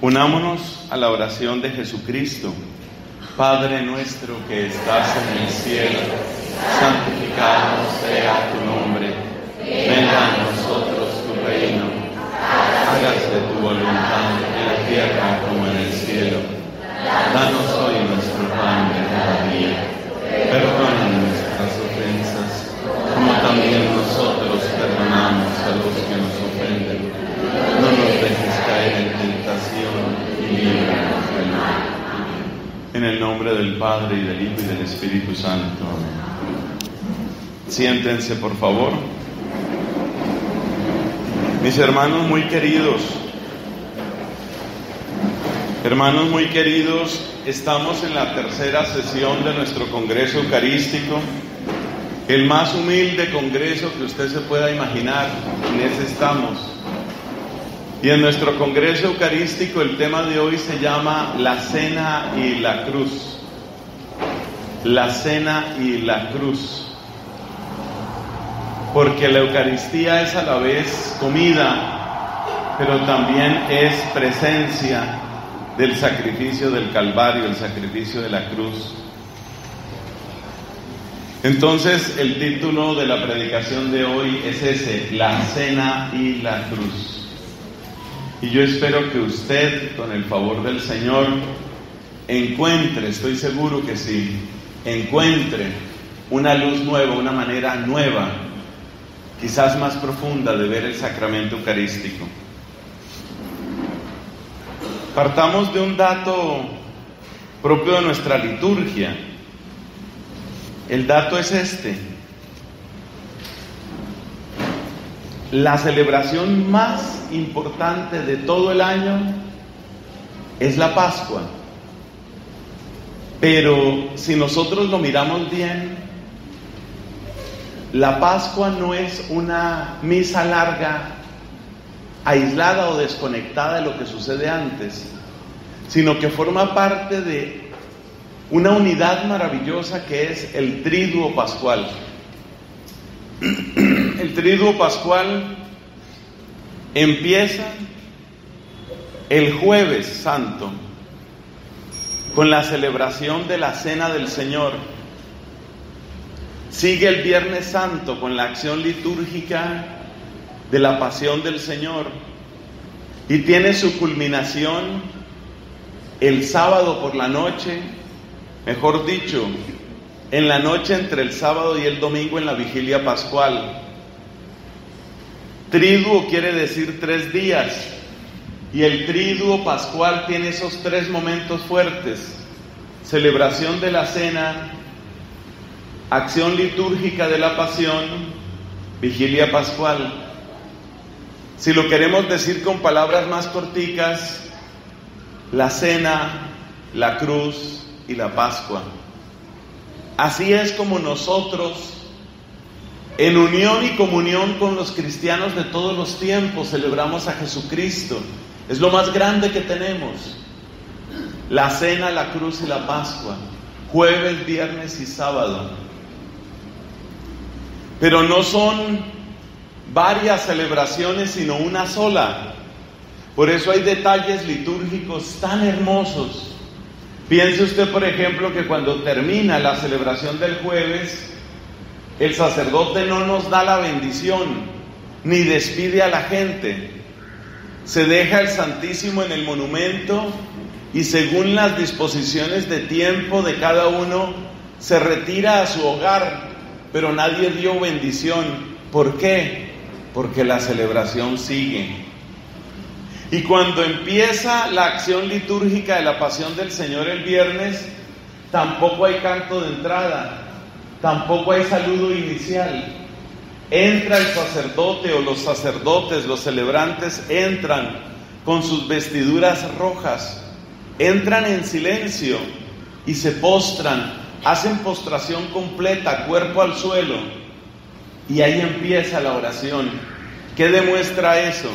Unámonos a la oración de Jesucristo. Padre nuestro que estás en el cielo, santificado sea tu nombre. Venga a nosotros tu reino. Hágase tu voluntad en la tierra como en el cielo. Danos hoy nuestro pan de cada día. Perdona nuestras ofensas, como también nosotros perdonamos a los que nos ofenden. No nos dejes caer en tentación y líbranos del mal. En el nombre del Padre, y del Hijo, y del Espíritu Santo. Amén. Siéntense, por favor. Mis hermanos muy queridos, estamos en la tercera sesión de nuestro Congreso Eucarístico, el más humilde congreso que usted se pueda imaginar. En ese estamos. Y en nuestro Congreso Eucarístico el tema de hoy se llama la Cena y la Cruz. La Cena y la Cruz. Porque la Eucaristía es a la vez comida, pero también es presencia del sacrificio del Calvario, el sacrificio de la cruz. Entonces el título de la predicación de hoy es ese: la Cena y la Cruz. Y yo espero que usted, con el favor del Señor, encuentre, estoy seguro que sí, encuentre una luz nueva, una manera nueva, quizás más profunda, de ver el sacramento eucarístico. Partamos de un dato propio de nuestra liturgia. El dato es este: la celebración más importante de todo el año es la Pascua. Pero si nosotros lo miramos bien, la Pascua no es una misa larga, aislada o desconectada de lo que sucede antes, sino que forma parte de una unidad maravillosa que es el Triduo Pascual. El Triduo Pascual empieza el Jueves Santo con la celebración de la Cena del Señor. Sigue el Viernes Santo con la acción litúrgica de la Pasión del Señor, y tiene su culminación el sábado por la noche, mejor dicho, en la noche entre el sábado y el domingo, en la Vigilia Pascual. Triduo quiere decir 3 días, y el Triduo Pascual tiene esos 3 momentos fuertes: celebración de la Cena, acción litúrgica de la Pasión, Vigilia Pascual. Si lo queremos decir con palabras más corticas, la Cena, la Cruz y la Pascua. Así es como nosotros, en unión y comunión con los cristianos de todos los tiempos, celebramos a Jesucristo. Es lo más grande que tenemos: la Cena, la Cruz y la Pascua, jueves, viernes y sábado. Pero no son varias celebraciones, sino una sola. Por eso hay detalles litúrgicos tan hermosos. Piense usted, por ejemplo, que cuando termina la celebración del jueves, el sacerdote no nos da la bendición, ni despide a la gente. Se deja el Santísimo en el monumento, y según las disposiciones de tiempo de cada uno, se retira a su hogar, pero nadie dio bendición. ¿Por qué? Porque la celebración sigue. Y cuando empieza la acción litúrgica de la Pasión del Señor el viernes, tampoco hay canto de entrada, tampoco hay saludo inicial. Entra el sacerdote o los sacerdotes, los celebrantes, entran con sus vestiduras rojas, entran en silencio y se postran, hacen postración completa, cuerpo al suelo, y ahí empieza la oración. ¿Qué demuestra eso?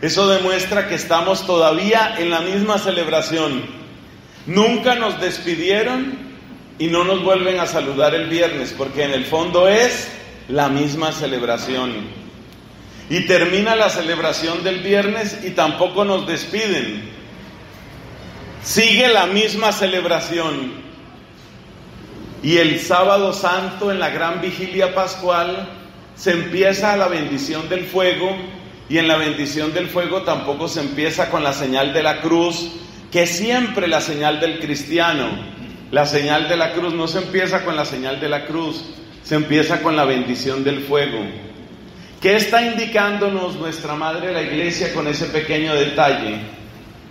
Eso demuestra que estamos todavía en la misma celebración. Nunca nos despidieron y no nos vuelven a saludar el viernes, porque en el fondo es la misma celebración. Y termina la celebración del viernes y tampoco nos despiden. sigue la misma celebración. Y el sábado santo, en la gran vigilia pascual, se empieza la bendición del fuego, y en la bendición del fuego tampoco se empieza con la señal de la cruz, que es siempre la señal del cristiano. La señal de la cruz no se empieza con la señal de la cruz, se empieza con la bendición del fuego. ¿Qué está indicándonos nuestra Madre la Iglesia con ese pequeño detalle?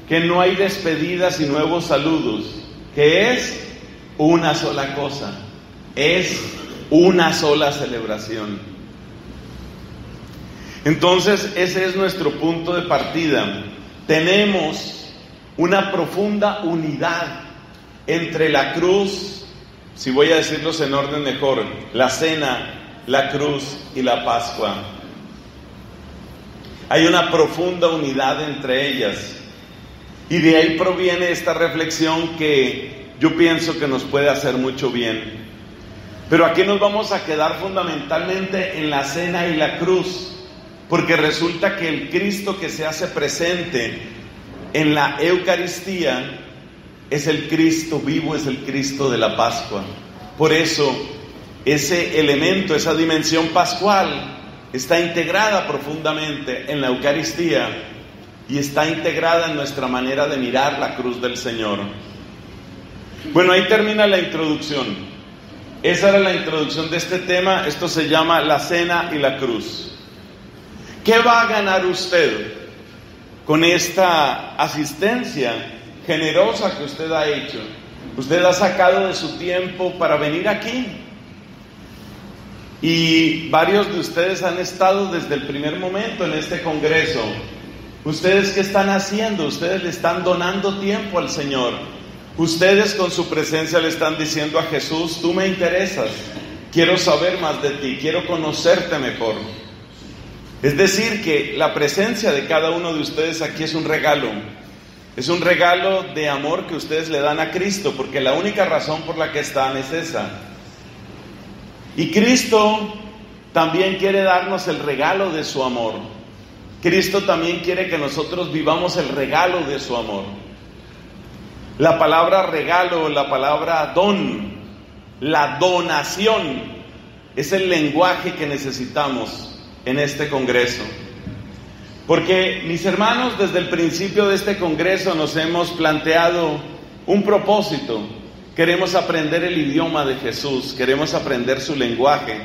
Que no hay despedidas y nuevos saludos, que es una sola cosa, es una sola celebración. Entonces, ese es nuestro punto de partida. Tenemos una profunda unidad entre la cruz, si voy a decirlos en orden mejor, la cena, la cruz y la Pascua. Hay una profunda unidad entre ellas. Y de ahí proviene esta reflexión que yo pienso que nos puede hacer mucho bien. Pero aquí nos vamos a quedar fundamentalmente en la cena y la cruz, porque resulta que el Cristo que se hace presente en la Eucaristía es el Cristo vivo, es el Cristo de la Pascua. Por eso, ese elemento, esa dimensión pascual, está integrada profundamente en la Eucaristía y está integrada en nuestra manera de mirar la cruz del Señor. Bueno, ahí termina la introducción. Esa era la introducción de este tema. Esto se llama la cena y la cruz. ¿Qué va a ganar usted con esta asistencia generosa que usted ha hecho? Usted ha sacado de su tiempo para venir aquí. Y varios de ustedes han estado desde el primer momento en este congreso. ¿Ustedes qué están haciendo? Ustedes le están donando tiempo al Señor. Ustedes con su presencia le están diciendo a Jesús: tú me interesas, quiero saber más de ti, quiero conocerte mejor. Es decir, que la presencia de cada uno de ustedes aquí es un regalo. Es un regalo de amor que ustedes le dan a Cristo, porque la única razón por la que están es esa. Y Cristo también quiere darnos el regalo de su amor. Cristo también quiere que nosotros vivamos el regalo de su amor. La palabra regalo, la palabra don, la donación, es el lenguaje que necesitamos en este congreso. Porque, mis hermanos, desde el principio de este congreso nos hemos planteado un propósito. Queremos aprender el idioma de Jesús, queremos aprender su lenguaje.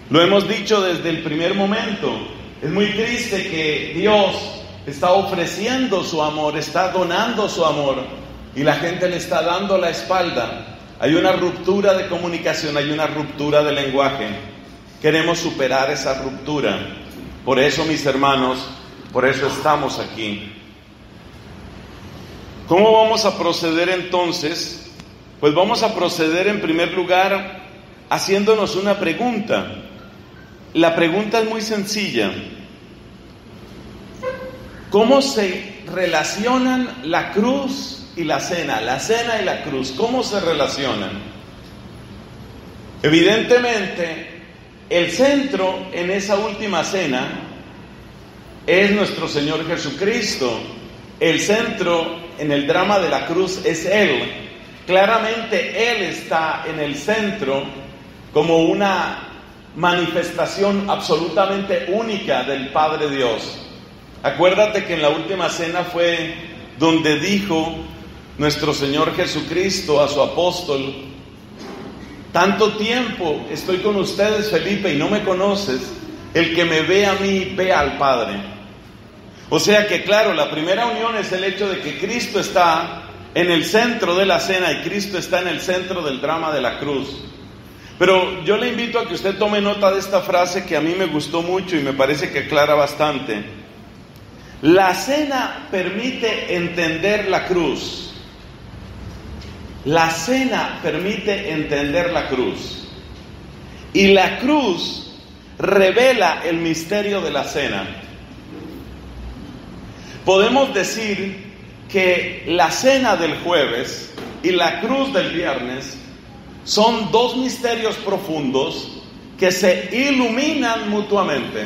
Lo hemos dicho desde el primer momento. Es muy triste que Dios está ofreciendo su amor, está donando su amor, y la gente le está dando la espalda. Hay una ruptura de comunicación, hay una ruptura de lenguaje. Queremos superar esa ruptura. Por eso, mis hermanos, por eso estamos aquí. ¿Cómo vamos a proceder entonces? Pues vamos a proceder en primer lugar haciéndonos una pregunta. La pregunta es muy sencilla. ¿Cómo se relacionan la cruz y la cena? La cena y la cruz, ¿cómo se relacionan? Evidentemente, el centro en esa última cena es nuestro Señor Jesucristo. El centro en el drama de la cruz es Él. Claramente Él está en el centro como una manifestación absolutamente única del Padre Dios. Acuérdate que en la última cena fue donde dijo nuestro Señor Jesucristo a su apóstol: tanto tiempo estoy con ustedes, Felipe, y no me conoces. El que me ve a mí, ve al Padre. O sea que, claro, la primera unión es el hecho de que Cristo está en el centro de la cena y Cristo está en el centro del drama de la cruz. Pero yo le invito a que usted tome nota de esta frase que a mí me gustó mucho y me parece que aclara bastante. La cena permite entender la cruz. La cena permite entender la cruz. Y la cruz revela el misterio de la cena. Podemos decir que la cena del jueves y la cruz del viernes son dos misterios profundos que se iluminan mutuamente.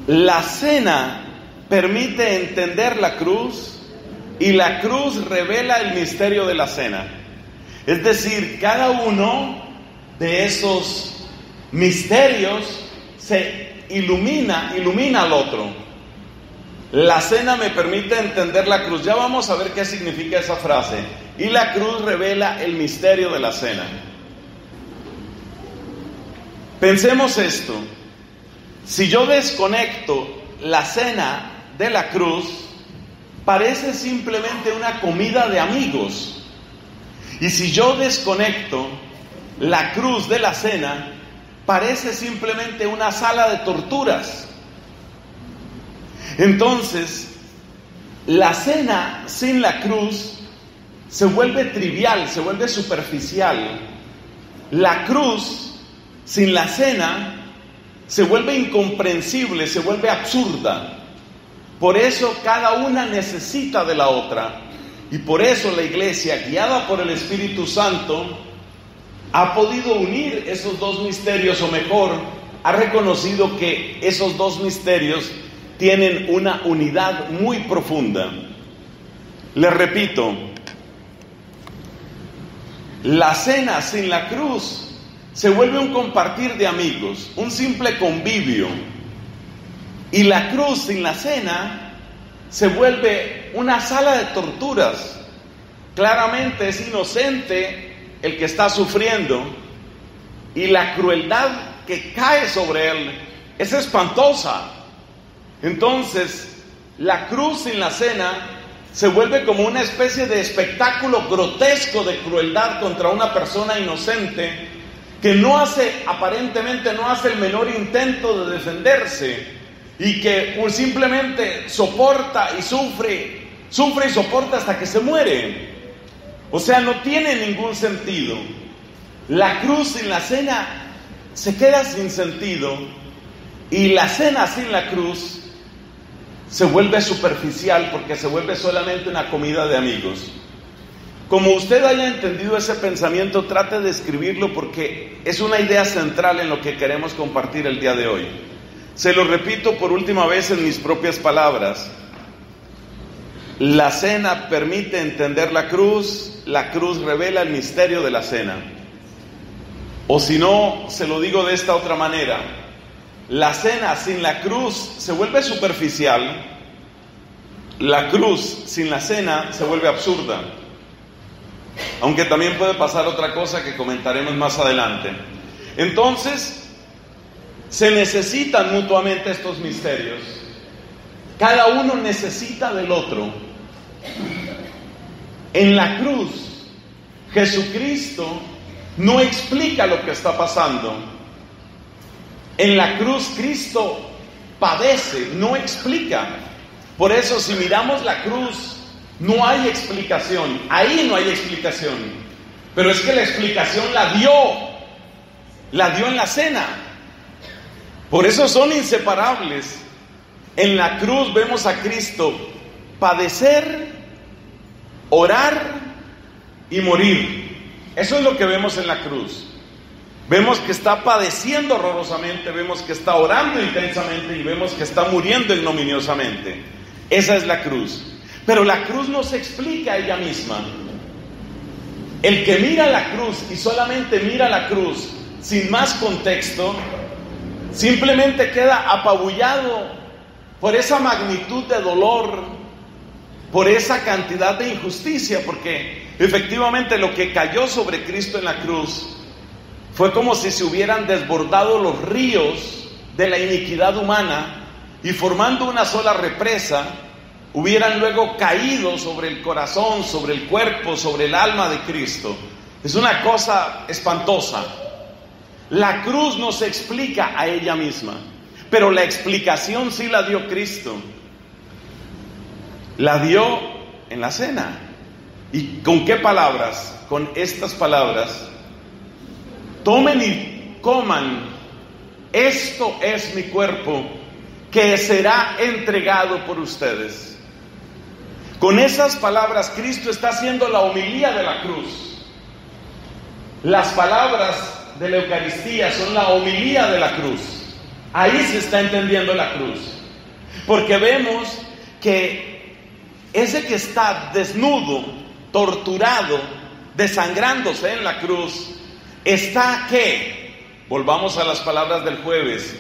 La cena permite entender la cruz y la cruz revela el misterio de la cena. Es decir, cada uno de esos misterios se ilumina al otro. La cena me permite entender la cruz. Ya vamos a ver qué significa esa frase. Y la cruz revela el misterio de la cena. Pensemos esto. Si yo desconecto la cena de la cruz, parece simplemente una comida de amigos. Y si yo desconecto la cruz de la cena, parece simplemente una sala de torturas. Entonces, la cena sin la cruz se vuelve trivial, se vuelve superficial. La cruz sin la cena se vuelve incomprensible, se vuelve absurda. Por eso cada una necesita de la otra. Y por eso la iglesia, guiada por el Espíritu Santo, ha podido unir esos dos misterios, o mejor, ha reconocido que esos dos misterios tienen una unidad muy profunda. Les repito, la cena sin la cruz se vuelve un compartir de amigos, un simple convivio. Y la cruz sin la cena se vuelve una sala de torturas. Claramente es inocente el que está sufriendo, y la crueldad que cae sobre él es espantosa. Entonces, la cruz sin la cena se vuelve como una especie de espectáculo grotesco de crueldad contra una persona inocente que aparentemente no hace el menor intento de defenderse, y que simplemente soporta y sufre y soporta hasta que se muere. O sea, no tiene ningún sentido. La cruz sin la cena se queda sin sentido, y la cena sin la cruz se vuelve superficial, porque se vuelve solamente una comida de amigos. Como usted haya entendido ese pensamiento, trate de escribirlo, porque es una idea central en lo que queremos compartir el día de hoy. Se lo repito por última vez en mis propias palabras. La cena permite entender la cruz revela el misterio de la cena. O si no, se lo digo de esta otra manera: la cena sin la cruz se vuelve superficial, la cruz sin la cena se vuelve absurda. Aunque también puede pasar otra cosa que comentaremos más adelante. Entonces, se necesitan mutuamente estos misterios. Cada uno necesita del otro. En la cruz, Jesucristo no explica lo que está pasando. En la cruz, Cristo padece, no explica. Por eso, si miramos la cruz, no hay explicación. Ahí no hay explicación. Pero es que la explicación la dio en la cena. Por eso son inseparables. En la cruz vemos a Cristo padecer, orar y morir. Eso es lo que vemos en la cruz. Vemos que está padeciendo horrorosamente, vemos que está orando intensamente, y vemos que está muriendo ignominiosamente. Esa es la cruz. Pero la cruz no se explica a ella misma. El que mira la cruz y solamente mira la cruz sin más contexto, simplemente queda apabullado por esa magnitud de dolor, por esa cantidad de injusticia, porque efectivamente lo que cayó sobre Cristo en la cruz fue como si se hubieran desbordado los ríos de la iniquidad humana, y formando una sola represa, hubieran luego caído sobre el corazón, sobre el cuerpo, sobre el alma de Cristo. Es una cosa espantosa. La cruz no se explica a ella misma, pero la explicación sí la dio Cristo. La dio en la cena. ¿Y con qué palabras? Con estas palabras: tomen y coman, esto es mi cuerpo, que será entregado por ustedes. Con esas palabras, Cristo está haciendo la homilía de la cruz. Las palabras de la Eucaristía son la homilía de la cruz. Ahí se está entendiendo la cruz. Porque vemos que ese que está desnudo, torturado, desangrándose en la cruz, está ¿qué? Volvamos a las palabras del jueves.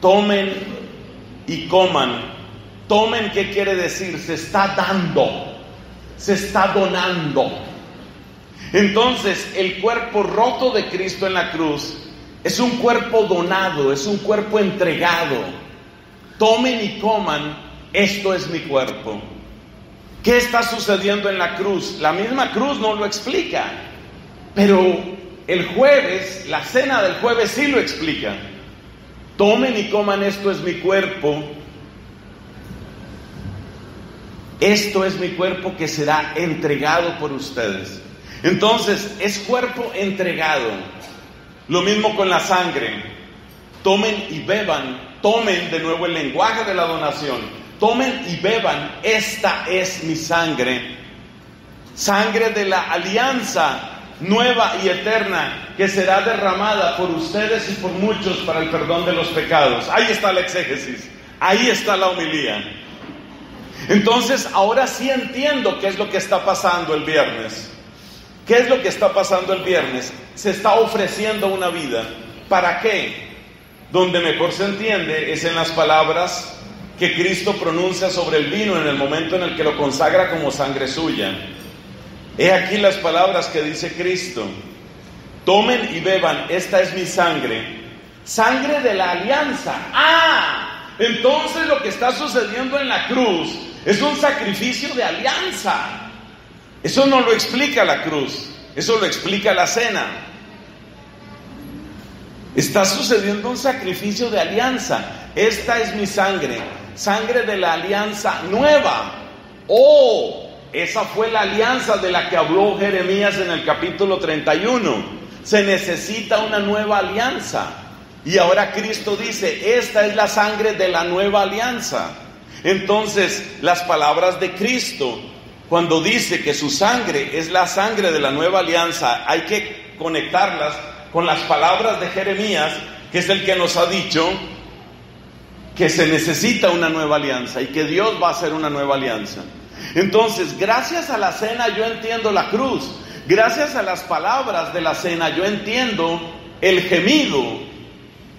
Tomen y coman. Tomen, ¿qué quiere decir? Se está dando, se está donando. Entonces, el cuerpo roto de Cristo en la cruz es un cuerpo donado, es un cuerpo entregado. Tomen y coman, esto es mi cuerpo. ¿Qué está sucediendo en la cruz? La misma cruz no lo explica, pero el jueves, la cena del jueves sí lo explica. Tomen y coman, esto es mi cuerpo. Esto es mi cuerpo que será entregado por ustedes. Entonces, es cuerpo entregado. Lo mismo con la sangre. Tomen y beban. Tomen de nuevo el lenguaje de la donación. Tomen y beban. Esta es mi sangre. Sangre de la alianza nueva y eterna que será derramada por ustedes y por muchos para el perdón de los pecados. Ahí está la exégesis. Ahí está la homilía. Entonces, ahora sí entiendo qué es lo que está pasando el viernes. ¿Qué es lo que está pasando el viernes? Se está ofreciendo una vida. ¿Para qué? Donde mejor se entiende es en las palabras que Cristo pronuncia sobre el vino en el momento en el que lo consagra como sangre suya. He aquí las palabras que dice Cristo. Tomen y beban, esta es mi sangre. Sangre de la alianza. Entonces lo que está sucediendo en la cruz es un sacrificio de alianza. Eso no lo explica la cruz, eso lo explica la cena. Está sucediendo un sacrificio de alianza. Esta es mi sangre, sangre de la alianza nueva. Esa fue la alianza de la que habló Jeremías en el capítulo 31. Se necesita una nueva alianza. Y ahora Cristo dice, esta es la sangre de la nueva alianza. Entonces, las palabras de Cristo, cuando dice que su sangre es la sangre de la nueva alianza, hay que conectarlas con las palabras de Jeremías, que es el que nos ha dicho que se necesita una nueva alianza y que Dios va a hacer una nueva alianza. Entonces, gracias a la cena yo entiendo la cruz. Gracias a las palabras de la cena yo entiendo el gemido,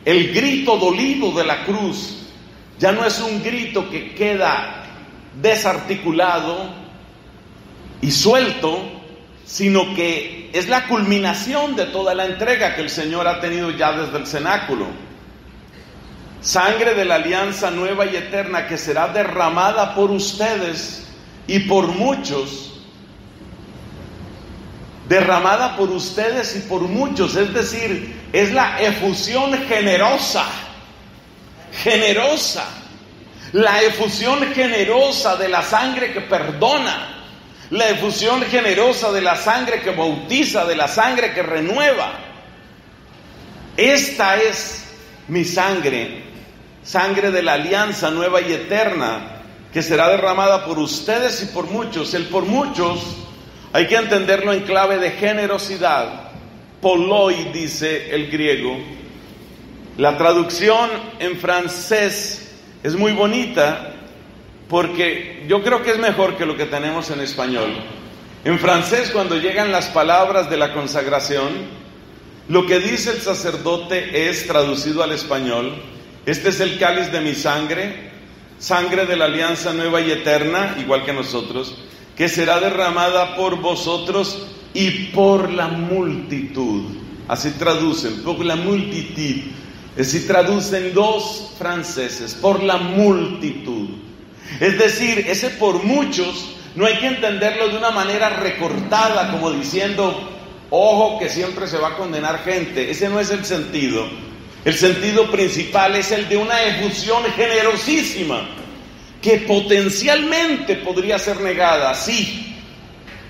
el grito dolido de la cruz. Ya no es un grito que queda desarticulado y suelto, sino que es la culminación de toda la entrega que el Señor ha tenido ya desde el cenáculo. Sangre de la alianza nueva y eterna que será derramada por ustedes y por muchos. Derramada por ustedes y por muchos, es decir, es la efusión generosa, la efusión generosa de la sangre que perdona, la efusión generosa de la sangre que bautiza, de la sangre que renueva. Esta es mi sangre, sangre de la alianza nueva y eterna, que será derramada por ustedes y por muchos. El por muchos hay que entenderlo en clave de generosidad. Poloi, dice el griego. La traducción en francés es muy bonita, porque yo creo que es mejor que lo que tenemos en español. En francés, cuando llegan las palabras de la consagración, lo que dice el sacerdote es traducido al español: este es el cáliz de mi sangre, sangre de la alianza nueva y eterna, igual que nosotros, que será derramada por vosotros y por la multitud. Así traducen, por la multitud. Así traducen los franceses, por la multitud. Es decir, ese por muchos no hay que entenderlo de una manera recortada, como diciendo, ojo que siempre se va a condenar gente. Ese no es el sentido. El sentido principal es el de una efusión generosísima, que potencialmente podría ser negada, sí.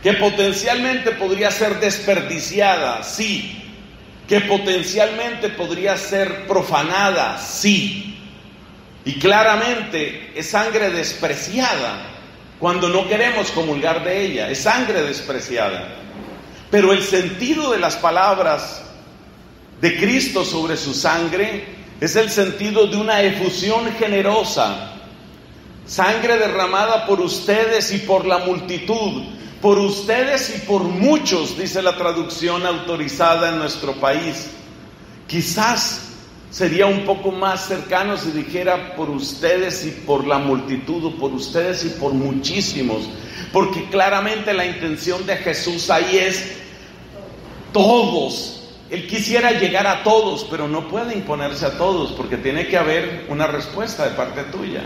Que potencialmente podría ser desperdiciada, sí. Que potencialmente podría ser profanada, sí. Y claramente es sangre despreciada cuando no queremos comulgar de ella, es sangre despreciada. Pero el sentido de las palabras de Cristo sobre su sangre es el sentido de una efusión generosa, Sangre derramada por ustedes y por la multitud, por ustedes y por muchos, dice la traducción autorizada en nuestro país. Quizás sería un poco más cercano si dijera por ustedes y por la multitud, o por ustedes y por muchísimos, porque claramente la intención de Jesús ahí es todos. Él quisiera llegar a todos, pero no puede imponerse a todos, porque tiene que haber una respuesta de parte tuya.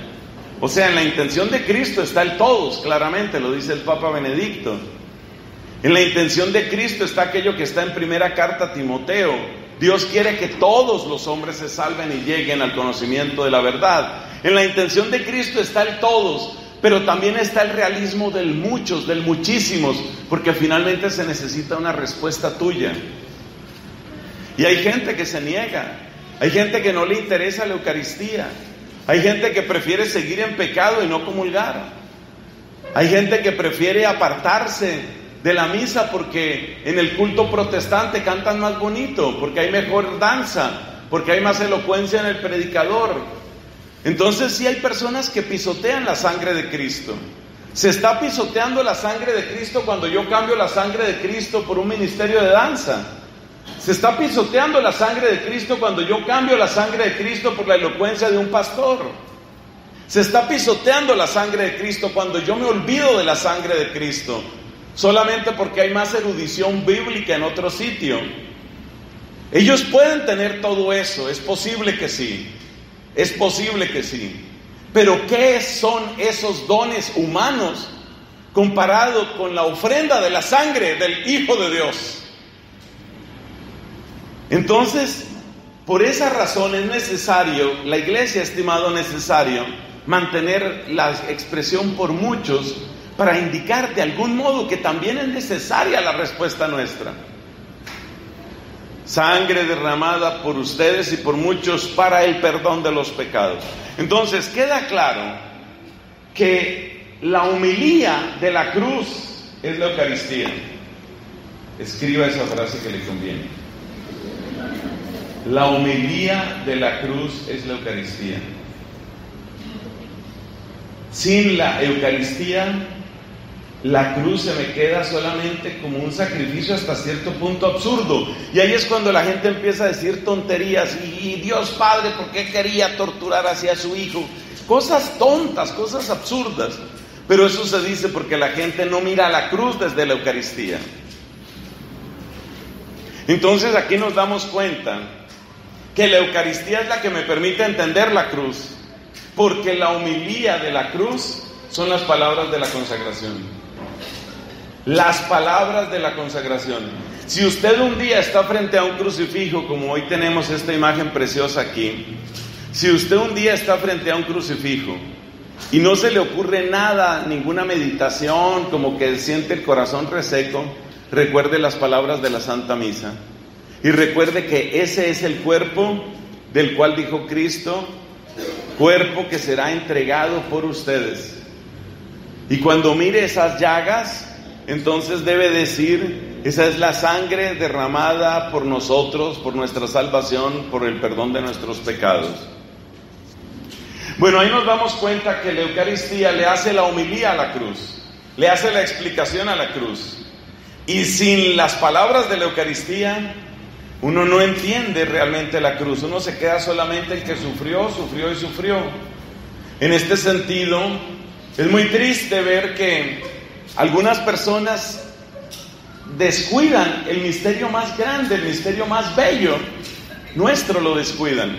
O sea, en la intención de Cristo está el todos, claramente, lo dice el Papa Benedicto. En la intención de Cristo está aquello que está en primera carta a Timoteo. Dios quiere que todos los hombres se salven y lleguen al conocimiento de la verdad. En la intención de Cristo está el todos, pero también está el realismo del muchos, del muchísimos, porque finalmente se necesita una respuesta tuya. Y hay gente que se niega, hay gente que no le interesa la Eucaristía, hay gente que prefiere seguir en pecado y no comulgar, hay gente que prefiere apartarse de la misa porque en el culto protestante cantan más bonito, porque hay mejor danza, porque hay más elocuencia en el predicador. Entonces sí hay personas que pisotean la sangre de Cristo. Se está pisoteando la sangre de Cristo cuando yo cambio la sangre de Cristo por un ministerio de danza. Se está pisoteando la sangre de Cristo cuando yo cambio la sangre de Cristo por la elocuencia de un pastor. Se está pisoteando la sangre de Cristo cuando yo me olvido de la sangre de Cristo, solamente porque hay más erudición bíblica en otro sitio. Ellos pueden tener todo eso, es posible que sí, es posible que sí. Pero ¿qué son esos dones humanos comparado con la ofrenda de la sangre del Hijo de Dios? Entonces, por esa razón es necesario, la Iglesia ha estimado necesario, mantener la expresión por muchos, para indicar de algún modo que también es necesaria la respuesta nuestra. Sangre derramada por ustedes y por muchos para el perdón de los pecados. Entonces queda claro que la homilía de la cruz es la Eucaristía. Escriba esa frase que le conviene. La homilía de la cruz es la Eucaristía. Sin la Eucaristía, la cruz se me queda solamente como un sacrificio hasta cierto punto absurdo. Y ahí es cuando la gente empieza a decir tonterías. Y Dios Padre, ¿por qué quería torturar así a su Hijo? Cosas tontas, cosas absurdas. Pero eso se dice porque la gente no mira a la cruz desde la Eucaristía. Entonces aquí nos damos cuenta que la Eucaristía es la que me permite entender la cruz, porque la homilía de la cruz son las palabras de la consagración. Las palabras de la consagración. Si usted un día está frente a un crucifijo, como hoy tenemos esta imagen preciosa aquí, si usted un día está frente a un crucifijo y no se le ocurre nada, ninguna meditación, como que siente el corazón reseco, recuerde las palabras de la Santa Misa y recuerde que ese es el cuerpo del cual dijo Cristo, cuerpo que será entregado por ustedes. Y cuando mire esas llagas, entonces debe decir, esa es la sangre derramada por nosotros, por nuestra salvación, por el perdón de nuestros pecados. Bueno, ahí nos damos cuenta que la Eucaristía le hace la homilía a la cruz, le hace la explicación a la cruz. Y sin las palabras de la Eucaristía, uno no entiende realmente la cruz, uno se queda solamente el que sufrió, sufrió y sufrió. En este sentido, es muy triste ver que algunas personas descuidan el misterio más grande, el misterio más bello, nuestro lo descuidan.